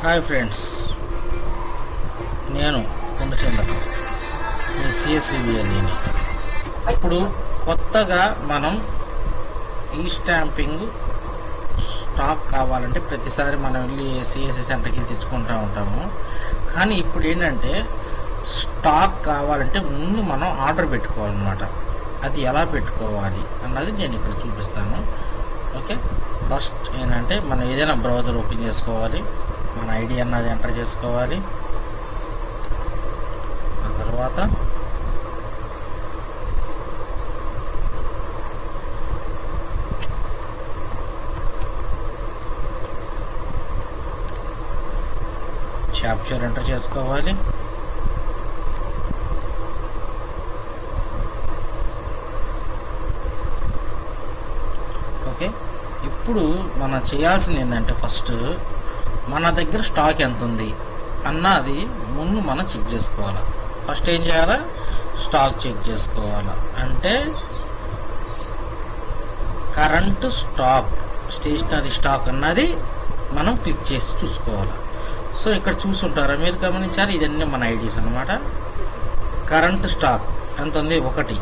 Hi friends, నేను పూర్ణచంద్ర, మీ సిఎస్సిబిఎల్ని. ఇప్పుడు కొత్తగా మనం ఈ స్టాంపింగ్ స్టాక్ కావాలంటే ప్రతిసారి మనం వెళ్ళి సిఎస్సి సెంటర్కి వెళ్ళి తెచ్చుకుంటూ ఉంటాము. కానీ ఇప్పుడు ఏంటంటే స్టాక్ కావాలంటే ముందు మనం ఆర్డర్ పెట్టుకోవాలన్నమాట. అది ఎలా పెట్టుకోవాలి అన్నది నేను ఇక్కడ చూపిస్తాను. ఓకే, ఫస్ట్ ఏంటంటే మనం ఏదైనా బ్రౌజర్ ఓపెన్ చేసుకోవాలి, మన ఐడి అన్నది ఎంటర్ చేసుకోవాలి. ఆ తర్వాత క్యాప్చర్ ఎంటర్ చేసుకోవాలి. ఓకే, ఇప్పుడు మనం చేయాల్సింది ఏంటంటే ఫస్ట్ మన దగ్గర స్టాక్ ఎంత ఉంది అన్నది ముందు మనం చెక్ చేసుకోవాలి. ఫస్ట్ ఏం చేయాలా? స్టాక్ చెక్ చేసుకోవాలి. అంటే కరెంట్ స్టాక్, స్టేషనరీ స్టాక్ అన్నది మనం క్లిక్ చేసి చూసుకోవాలి. సో ఇక్కడ చూసుంటారా మీరు, గమనించారు, ఇదన్నీ మన ఐడీస్ అన్నమాట. కరెంట్ స్టాక్ ఎంత ఉంది? 1.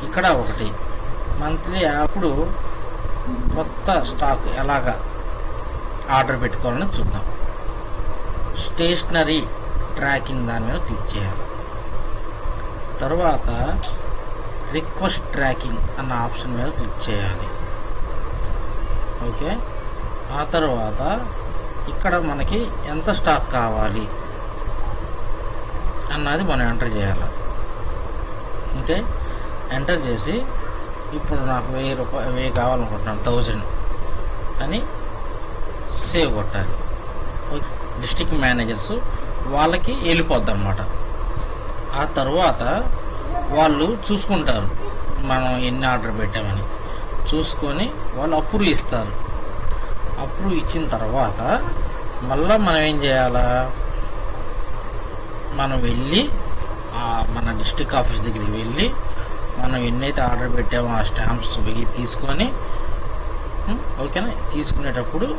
ఇక్కడ 1 మంత్లీ. అప్పుడు కొత్త స్టాక్ ఎలాగా ఆర్డర్ పెట్టుకోవాలని చూద్దాం. స్టేషనరీ ట్రాకింగ్ దాని మీద క్లిక్ చేయాలి. తర్వాత రిక్వెస్ట్ ట్రాకింగ్ అన్న ఆప్షన్ మీద క్లిక్ చేయాలి. ఓకే, ఆ తర్వాత ఇక్కడ మనకి ఎంత స్టాక్ కావాలి అన్నది మనం ఎంటర్ చేయాలి. ఓకే, ఎంటర్ చేసి ఇప్పుడు నాకు 1000 కావాలనుకుంటున్నాను, 1000 అని సేవ్ కొట్టాలి. డిస్ట్రిక్ట్ మేనేజర్స్ వాళ్ళకి వెళ్ళిపోద్ది అన్నమాట. ఆ తర్వాత వాళ్ళు చూసుకుంటారు మనం ఎన్ని ఆర్డర్ పెట్టామని. చూసుకొని వాళ్ళు అప్రూవ్ ఇస్తారు. అప్రూవ్ ఇచ్చిన తర్వాత మళ్ళీ మనం ఏం చేయాలా? మనం వెళ్ళి మన డిస్ట్రిక్ట్ ఆఫీస్ దగ్గరికి వెళ్ళి మనం ఎన్నైతే ఆర్డర్ పెట్టామో ఆ స్టాంప్స్ తీసుకొని, ఓకేనా, తీసుకునేటప్పుడు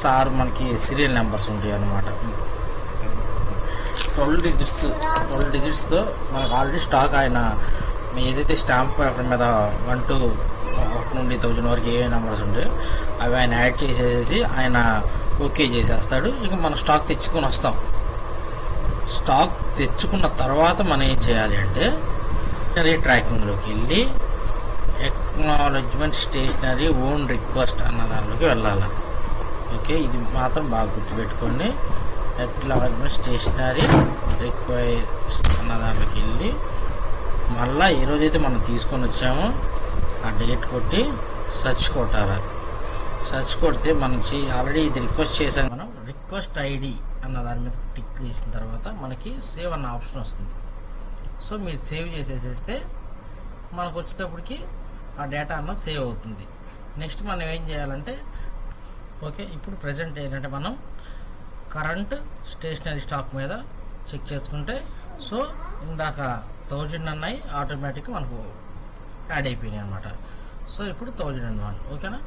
సార్ మనకి సీరియల్ నెంబర్స్ ఉంటాయి అన్నమాట. 12 డిజిట్స్తో మనకు ఆల్రెడీ స్టాక్ ఆయన ఏదైతే స్టాంప్ పేపర్ మీద 1 నుండి 1000 వరకు ఏ నెంబర్స్ ఉంటాయో అవి ఆయన యాడ్ చేసేసి ఆయన ఓకే చేసేస్తాడు. ఇక మనం స్టాక్ తెచ్చుకొని వస్తాం. స్టాక్ తెచ్చుకున్న తర్వాత మనం ఏం చేయాలి అంటే ట్రాకింగ్లోకి వెళ్ళి ఎక్నాలజ్మెంట్ స్టేషనరీ ఓన్ రిక్వెస్ట్ అన్న దానిలోకి వెళ్ళాలి. ఓకే, ఇది మాత్రం బాగా గుర్తుపెట్టుకోండి. ఎక్నాలజ్మెంట్ స్టేషనరీ రిక్వెస్ట్ అన్న దానిలోకి వెళ్ళి మళ్ళీ ఏ రోజైతే మనం తీసుకొని వచ్చామో ఆ డేట్ కొట్టి సెర్చ్ కొట్టాలి. సెర్చ్ కొడితే మనకి ఆల్రెడీ ఇది రిక్వెస్ట్ చేసాం. మనం రిక్వెస్ట్ ఐడి అన్న దాని మీద టిక్ చేసిన తర్వాత మనకి సేవ్ అన్న ఆప్షన్ వస్తుంది. సో మీరు సేవ్ చేసేసేస్తే మనకు వచ్చేటప్పటికి ఆ డేటా అన్నది సేవ్ అవుతుంది. నెక్స్ట్ మనం ఏం చేయాలంటే, ఓకే, ఇప్పుడు ప్రజెంట్ ఏంటంటే మనం కరెంట్ స్టేషనరీ స్టాక్ మీద చెక్ చేసుకుంటే, సో ఇందాక 1000 అన్నాయి ఆటోమేటిక్గా మనకు యాడ్ అయిపోయినాయి అనమాట. సో ఇప్పుడు 1001, ఓకేనా.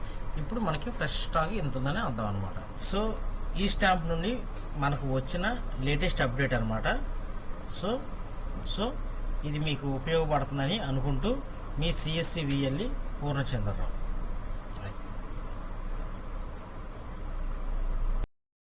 ఇప్పుడు మనకి ఫ్రెష్ స్టాక్ ఎంత ఉందని అర్థం అనమాట. సో ఈ స్టాంప్ నుండి మనకు వచ్చిన లేటెస్ట్ అప్డేట్ అనమాట. సో ఇది మీకు ఉపయోగపడుతుందని అనుకుంటూ మీ సిఎస్సిబిఎల్ఈ పూర్ణచంద్రరావు.